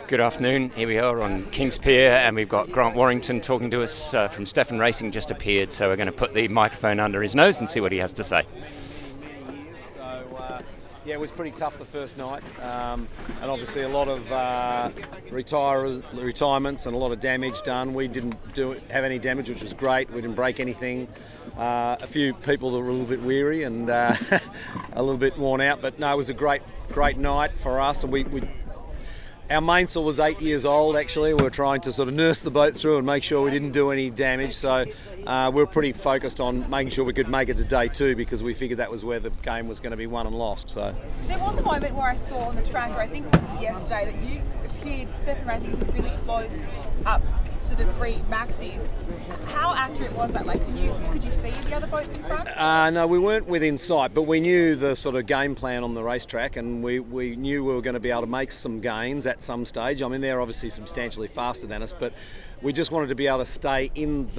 Good afternoon. Here we are on King's Pier, and we've got Grant Wharrington talking to us from Stefan Racing, just appeared, so we're going to put the microphone under his nose and see what he has to say. Yeah, it was pretty tough the first night, and obviously a lot of retirements and a lot of damage done. We didn't have any damage, which was great. We didn't break anything. A few people that were a little bit weary and a little bit worn out, but no, it was a great night for us. And our mainsail was 8 years old, actually. We were trying to sort of nurse the boat through and make sure we didn't do any damage. So we were pretty focused on making sure we could make it to day two, because we figured that was where the game was going to be won and lost. So there was a moment where I saw on the track, or I think it was yesterday, that you appeared, Stefan Racing, really close up to the three maxis. How accurate was that? Like, could you see the other boats in front? No, we weren't within sight, but we knew the sort of game plan on the racetrack, and we knew we were going to be able to make some gains at some stage. I mean, they're obviously substantially faster than us, but we just wanted to be able to stay in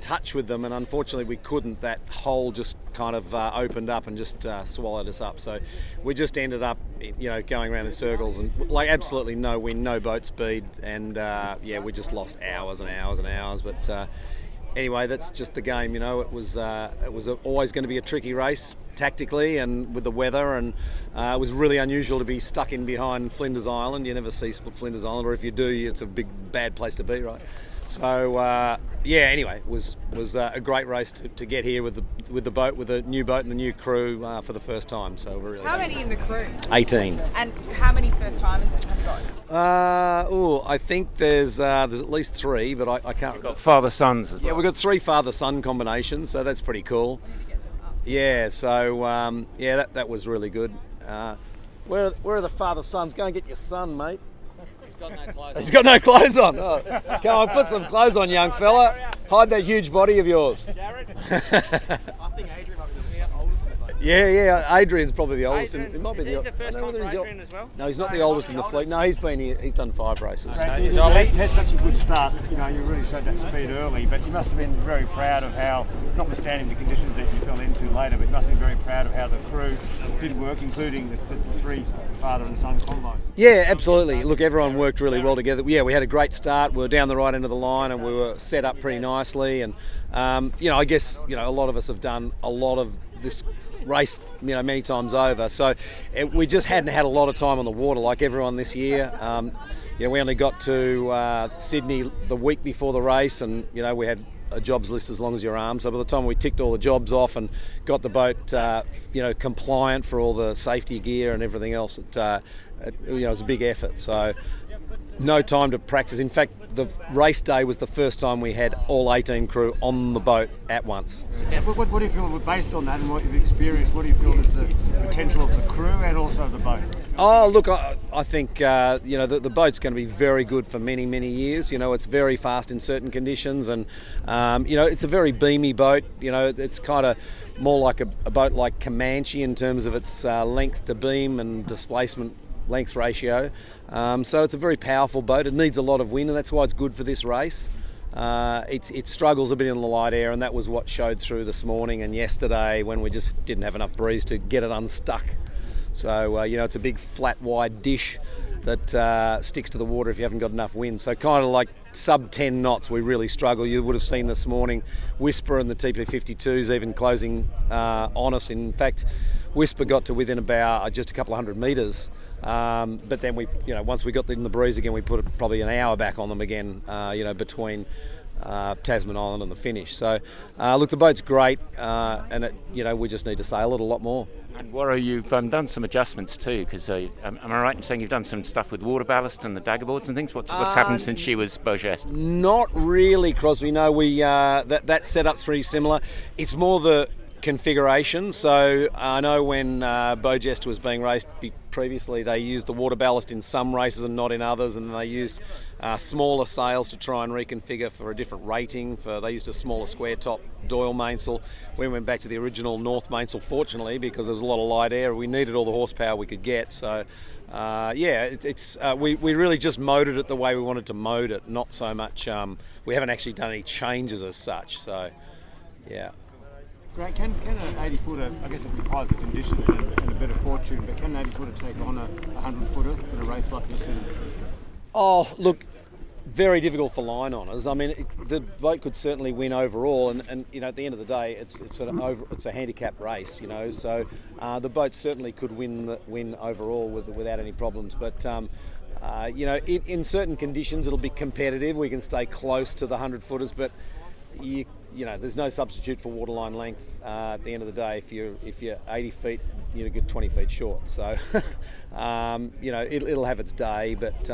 touch with them, and unfortunately we couldn't. That hole just kind of opened up and just swallowed us up. So we just ended up, going around in circles and absolutely no wind, no boat speed, and we just lost hours and hours and hours. But anyway, that's just the game. It was always going to be a tricky race tactically and with the weather, and it was really unusual to be stuck in behind Flinders Island. You never see Flinders Island, or if you do, it's a bad place to be, right? So anyway, it was a great race to get here with the boat, with the new boat and the new crew for the first time. So we're really How many in the crew? 18. And how many first timers have you got? I think there's at least 3, but I can't. We've got father-sons as well. Yeah, we've got 3 father-son combinations, so that's pretty cool. Yeah, so that was really good. Where are the father-sons? Go and get your son, mate. He's got no clothes on. Oh, come on, put some clothes on, young fella. Hide that huge body of yours. Jared? I think Adrian might be the oldest in the fleet. Yeah, Adrian's probably the oldest. Adrian, It might be is this the first time for Adrian as well? No, he's not the oldest in the fleet. No, he's been here. He's done 5 races. You had such a good start. You really showed that speed early, but you must have been very proud of how, notwithstanding the conditions that you fell into later, but you must have been very proud of how the crew did work, including the 3 father and son combine. Yeah, absolutely. Look, everyone worked really well together. Yeah, we had a great start. We were down the right end of the line, and we were set up pretty nicely. And I guess a lot of us have done a lot of this race many times over, so we just hadn't had a lot of time on the water like everyone this year. We only got to Sydney the week before the race, and we had a jobs list as long as your arm. So by the time we ticked all the jobs off and got the boat compliant for all the safety gear and everything else, it was a big effort. So no time to practice. In fact, the race day was the first time we had all 18 crew on the boat at once. What do you feel, based on that and what you've experienced, what do you feel is the potential of the crew and also the boat? Oh, look, I think the boat's going to be very good for many, many years. It's very fast in certain conditions, and it's a very beamy boat. It's kind of more like a boat like Comanche in terms of its length to beam and displacement length ratio. So it's a very powerful boat. It needs a lot of wind, and that's why it's good for this race. It struggles a bit in the light air, and that was what showed through this morning and yesterday when we just didn't have enough breeze to get it unstuck. So it's a big flat wide dish that sticks to the water if you haven't got enough wind. So kind of like sub 10 knots we really struggle. You would have seen this morning Whisper and the TP52s even closing on us. In fact, Whisper got to within about just a couple of 100 metres. But then we, once we got in the breeze again, we put probably an hour back on them again, between Tasman Island and the finish. So, look, the boat's great, and we just need to sail it a lot more. And Warro, you've done some adjustments too, because am I right in saying you've done some stuff with water ballast and the dagger boards and things? What's happened since she was Beaugest? Not really, Crosby. No, that setup's pretty similar. It's more the configuration. So I know when Beaugest was being raced previously, they used the water ballast in some races and not in others, and they used smaller sails to try and reconfigure for a different rating. They used a smaller square top Doyle mainsail. We went back to the original North mainsail, fortunately, because there was a lot of light air. We needed all the horsepower we could get. So we really just moded it the way we wanted to mode it, not so much. We haven't actually done any changes as such. So yeah. Grant, can an 80-footer, I guess it requires the conditions and a bit of fortune, but can an 80-footer take on a 100-footer in a race like this? Oh, look, very difficult for line honours. I mean, the boat could certainly win overall, and you know, at the end of the day, it's a handicap race, you know. So the boat certainly could win overall without any problems. But you know, in certain conditions, it'll be competitive. We can stay close to the 100-footers, but you know, there's no substitute for waterline length. At the end of the day, if you're 80 feet, you get 20 feet short. So you know, it'll have its day, but.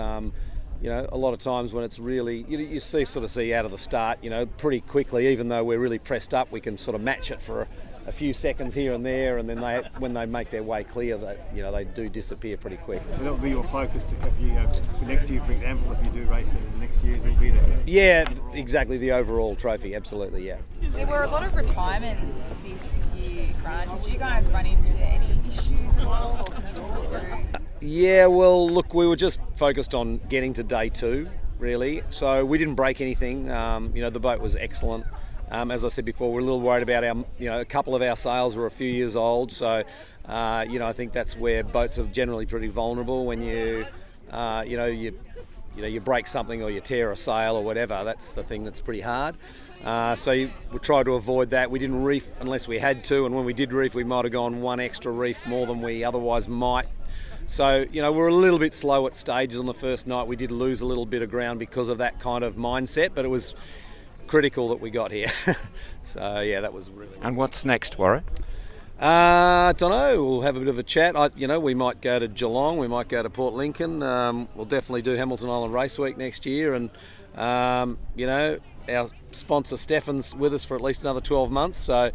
You know, a lot of times when it's really, you see out of the start, you know, pretty quickly, even though we're really pressed up, we can sort of match it for a few seconds here and there, and then when they make their way clear, you know, they do disappear pretty quick. So that will be your focus for next year, for example, if you do race it next year, it'll be there. Yeah, exactly, the overall trophy, absolutely, yeah. There were a lot of retirements this year, Grant. Did you guys run into any issues at all, or can you talk us through? Yeah, well, look, we were just focused on getting to day 2, really. So we didn't break anything. You know, the boat was excellent. As I said before, we're a little worried about a couple of our sails were a few years old. So, you know, I think that's where boats are generally pretty vulnerable when you break something or you tear a sail or whatever. That's the thing that's pretty hard. So we tried to avoid that. We didn't reef unless we had to, and when we did reef, we might have gone one extra reef more than we otherwise might. So, you know, we're a little bit slow at stages on the first night. We did lose a little bit of ground because of that kind of mindset, but it was critical that we got here. So, yeah, that was really... And what's next, Warren? I don't know. We'll have a bit of a chat. You know, we might go to Geelong. We might go to Port Lincoln. We'll definitely do Hamilton Island Race Week next year. And, you know, our sponsor Stefan's with us for at least another 12 months, so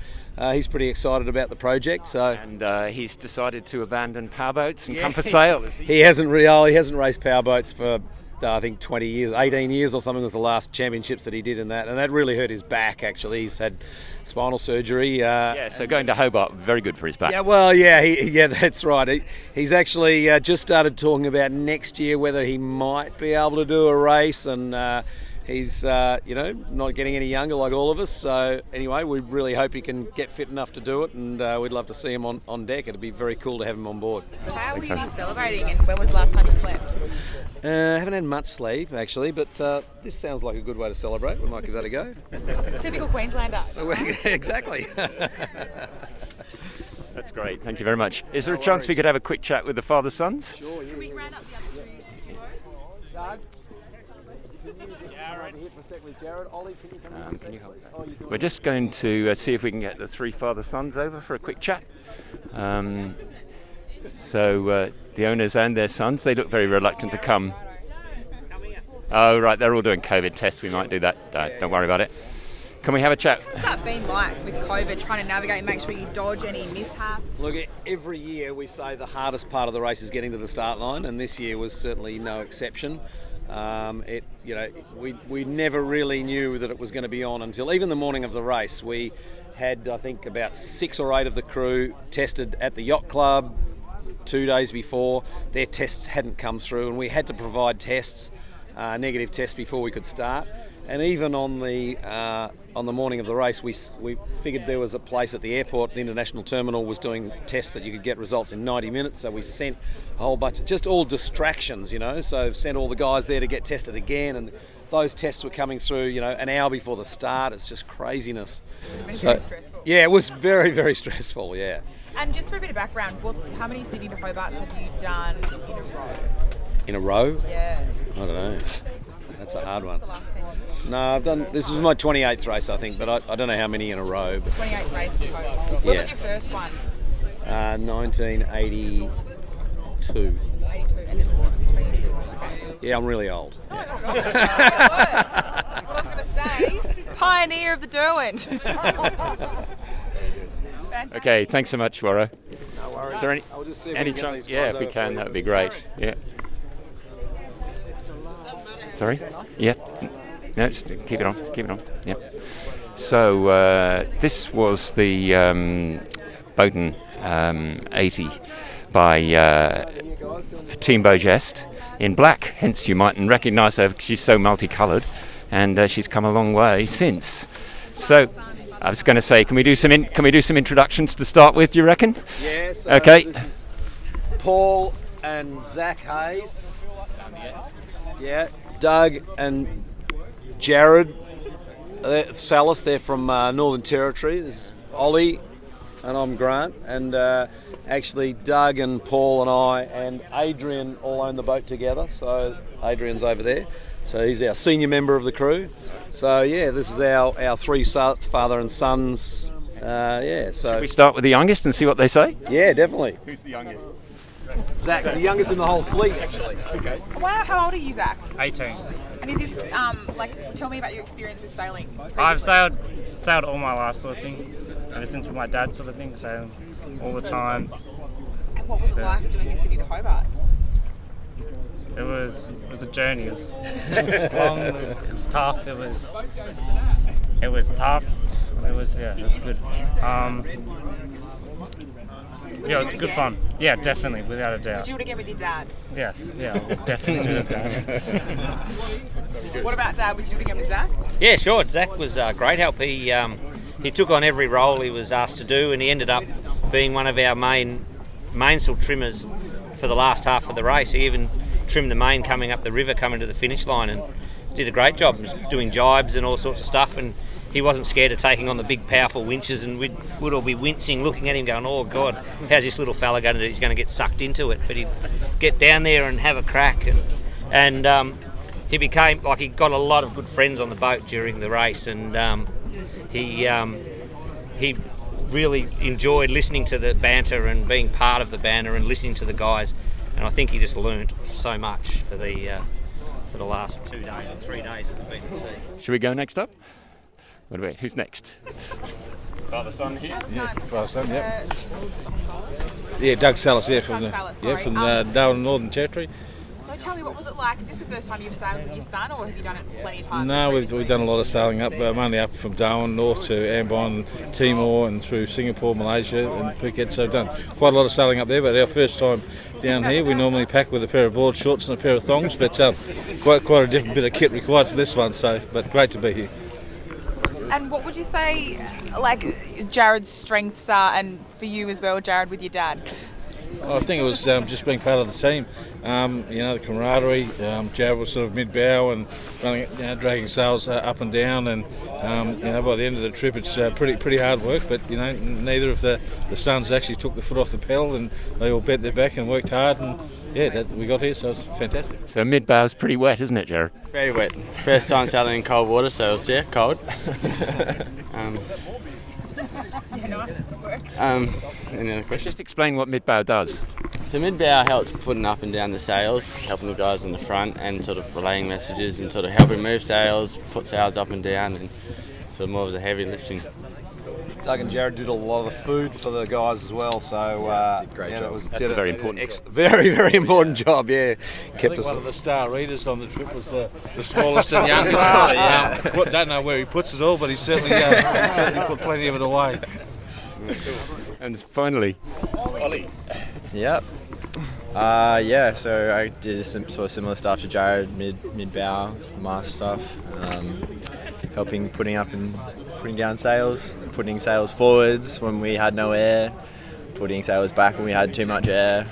he's pretty excited about the project. So, and he's decided to abandon powerboats and come for sail. He hasn't raced powerboats for I think 20 years, 18 years or something was the last championships that he did in that, and that really hurt his back. Actually, he's had spinal surgery. So going to Hobart, very good for his back. Yeah, well, yeah, that's right. He's actually just started talking about next year whether he might be able to do a race, and he's you know, not getting any younger like all of us. So anyway, we really hope he can get fit enough to do it, and we'd love to see him on deck. It'd be very cool to have him on board. How will you be celebrating, and when was the last time you slept? Haven't had much sleep actually, but this sounds like a good way to celebrate. We might give that a go. Typical Queenslander. Exactly. That's great. Thank you very much. Is there a chance we could have a quick chat with the father-sons? Sure. Can we round up the other two duos? Can you help? We're just going to see if we can get the three father-sons over for a quick chat. So the owners and their sons, they look very reluctant to come. Oh, right, they're all doing COVID tests. We might do that. Don't worry about it. Can we have a chat? What's that been like with COVID, trying to navigate and make sure you dodge any mishaps? Look, every year we say the hardest part of the race is getting to the start line, and this year was certainly no exception. We never really knew that it was going to be on until even the morning of the race. We had, I think, about 6 or 8 of the crew tested at the yacht club 2 days before. Their tests hadn't come through, and we had to provide tests, negative tests, before we could start. And even on the morning of the race, we figured there was a place at the airport, the international terminal was doing tests that you could get results in 90 minutes. So we sent a whole bunch, just all distractions, you know. So sent all the guys there to get tested again, and those tests were coming through, you know, an hour before the start. It's just craziness. Very stressful. Yeah, it was very, very stressful. Yeah. And just for a bit of background, how many Sydney to Hobarts have you done in a row? In a row? Yeah. I don't know. That's a hard one. The last 10 years. No, this was my 28th race, I think, but I don't know how many in a row. But 28th race in total. When was your first one? 1982. 82, and it's 22. Okay. Yeah, I'm really old. Yeah. I was going to say, pioneer of the Derwent. Okay, thanks so much, Warro. No worries. Is there any chance? Yeah, if we can, that would be great. Yeah. Sorry? Yeah. No, just keep it on. Keep it on. Yep. So this was the Bowden 80 by Team Beaugest in black. Hence, you mightn't recognise her because she's so multicoloured, and she's come a long way since. So I was going to say, can we do some introductions to start with? Do you reckon? Yes. Okay. This is Paul and Zach Hayes. Yeah, Doug and Jared Salas, they're from Northern Territory. There's Ollie, and I'm Grant. And actually, Doug and Paul and I and Adrian all own the boat together. So Adrian's over there. So he's our senior member of the crew. So yeah, this is our three father and sons. So Should we start with the youngest and see what they say? yeah, definitely. Who's the youngest? Zach's the youngest in the whole fleet, actually. Okay. Wow, how old are you, Zach? 18. And is this, tell me about your experience with sailing previously. I've sailed all my life, sort of thing. Ever since my dad, sort of thing, sailing all the time. And what was it like doing a Sydney to Hobart? It was a journey. It was long. It was tough. It was tough. It was good. It was good fun. Yeah, definitely, without a doubt. Would you do it again with your dad? Yes, yeah, I would definitely do it, Dad. What about Dad? Would you do it again with Zach? Yeah, sure. Zach was great help. He took on every role he was asked to do, and he ended up being one of our mainsail trimmers for the last half of the race. He even trimmed the main coming up the river, coming to the finish line, and did a great job. He was doing jibes and all sorts of stuff, and he wasn't scared of taking on the big, powerful winches, and we'd all be wincing, looking at him going, oh, God, how's this little fella going to do? He's going to get sucked into it. But he'd get down there and have a crack. And he became, he got a lot of good friends on the boat during the race, and he really enjoyed listening to the banter and being part of the banter and listening to the guys. And I think he just learnt so much for the last 2 days or 3 days at the BNC. Should we go next up? Who's next? Father son here. Father son, yeah. Yeah, Doug Salas, from Darwin, Northern Territory. So tell me, what was it like? Is this the first time you've sailed with your son, or have you done it plenty of times? No, we've done a lot of sailing up, mainly up from Darwin north to Ambon, Timor, and through Singapore, Malaysia, and Phuket. So we've done quite a lot of sailing up there. But our first time down here, we normally pack with a pair of board shorts and a pair of thongs. But quite a different bit of kit required for this one. But great to be here. And what would you say, Jared's strengths are, and for you as well, Jared, with your dad? I think it was just being part of the team. The camaraderie. Jared was sort of mid-bow and running, dragging sails up and down. And by the end of the trip, it's pretty hard work. But neither of the sons actually took the foot off the pedal, and they all bent their back and worked hard. And we got here, so it's fantastic. So Midbow's pretty wet, isn't it, Jared? Very wet. First time sailing in cold water, so it was cold. Any other questions? Just explain what Midbow does. So Midbow helps putting up and down the sails, helping the guys on the front, and sort of relaying messages and sort of helping move sails, put sails up and down, and sort of more of the heavy lifting. Doug and Jared did a lot of the food for the guys as well, so great job. That's a very important job. Very, very important job. Yeah, I think one of the star readers on the trip was the smallest and youngest. Don't know where he puts it all, but he certainly put plenty of it away. And finally, Ollie. Yep. So I did some sort of similar stuff to Jared, mid-bow, mast stuff, helping putting up and putting down sails, putting sails forwards when we had no air, putting sails back when we had too much air,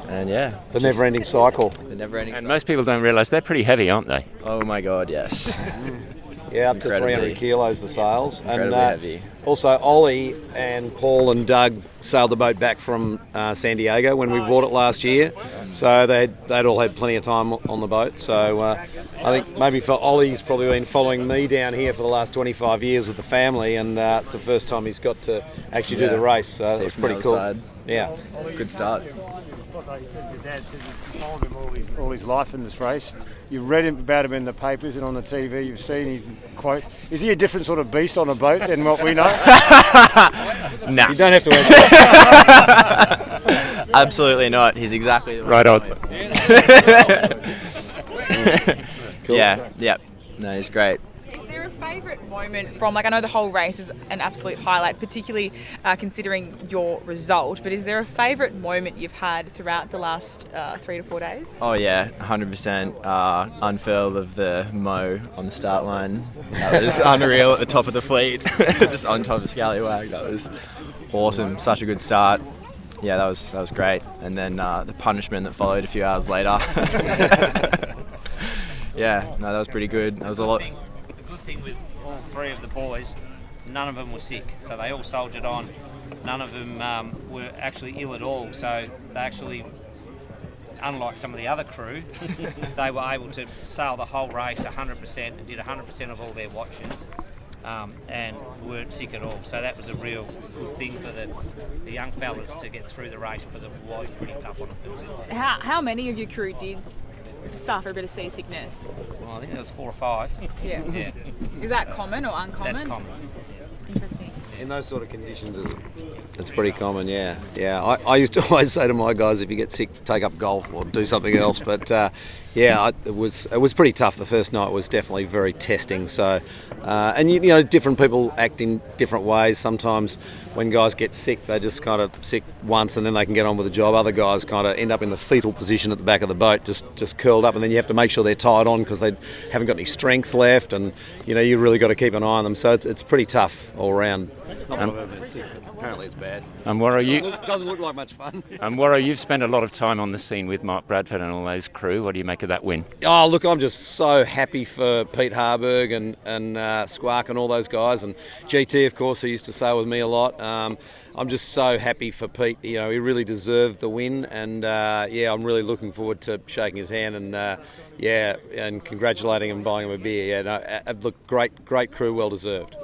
and the never-ending cycle. The never-ending cycle. most people don't realise they're pretty heavy, aren't they? Oh my God, yes. Yeah, up to 300 kilos the sails. Incredibly heavy. Also, Ollie and Paul and Doug sailed the boat back from San Diego when we bought it last year. So they'd all had plenty of time on the boat. So I think maybe for Ollie, he's probably been following me down here for the last 25 years with the family, and it's the first time he's got to actually do the race. So it's pretty cool. Side. Yeah. Good start. Like you said, your dad said you followed him all his life in this race. You've read about him in the papers and on the TV. You've seen him quote. Is he a different sort of beast on a boat than what we know? Nah. You don't have to answer. Absolutely not. He's exactly the Right answer. Cool. Yeah. No, he's great. Is there a favourite moment from, I know the whole race is an absolute highlight, particularly considering your result, but is there a favourite moment you've had throughout the last 3 to 4 days? Oh yeah, 100%. Unfurl of the Mo on the start line. That was unreal at the top of the fleet, just on top of Scallywag. That was awesome. Such a good start. Yeah, that was great. And then the punishment that followed a few hours later. yeah, no, that was pretty good. That was a lot. The good thing with all three of the boys, none of them were sick, so they all soldiered on. None of them were actually ill at all, so they actually, unlike some of the other crew, they were able to sail the whole race 100% and did 100% of all their watches, and weren't sick at all. So that was a real good thing for the young fellas to get through the race, because it was pretty tough on the first night. How many of your crew did suffer a bit of seasickness? Well, I think there was 4 or 5. Yeah. Yeah. Is that common or uncommon? That's common. Interesting. In those sort of conditions, it's pretty common, yeah. I used to always say to my guys, if you get sick, take up golf or do something else. But it was pretty tough. The first night was definitely very testing. So, and you know, different people act in different ways. Sometimes when guys get sick, they're just kind of sick once and then they can get on with the job. Other guys kind of end up in the fetal position at the back of the boat, just curled up, and then you have to make sure they're tied on because they haven't got any strength left, and you know, you really got to keep an eye on them. So it's pretty tough all round. Not that I've ever been sick, but apparently it's bad. And Warro, doesn't look like much fun. And Warro, you've spent a lot of time on the scene with Mark Bradford and all those crew. What do you make of that win? Oh, look, I'm just so happy for Pete Harburg and Squark and all those guys, and GT, of course, who used to sail with me a lot. I'm just so happy for Pete. You know, he really deserved the win, and I'm really looking forward to shaking his hand and and congratulating him and buying him a beer. Look, great crew, well deserved.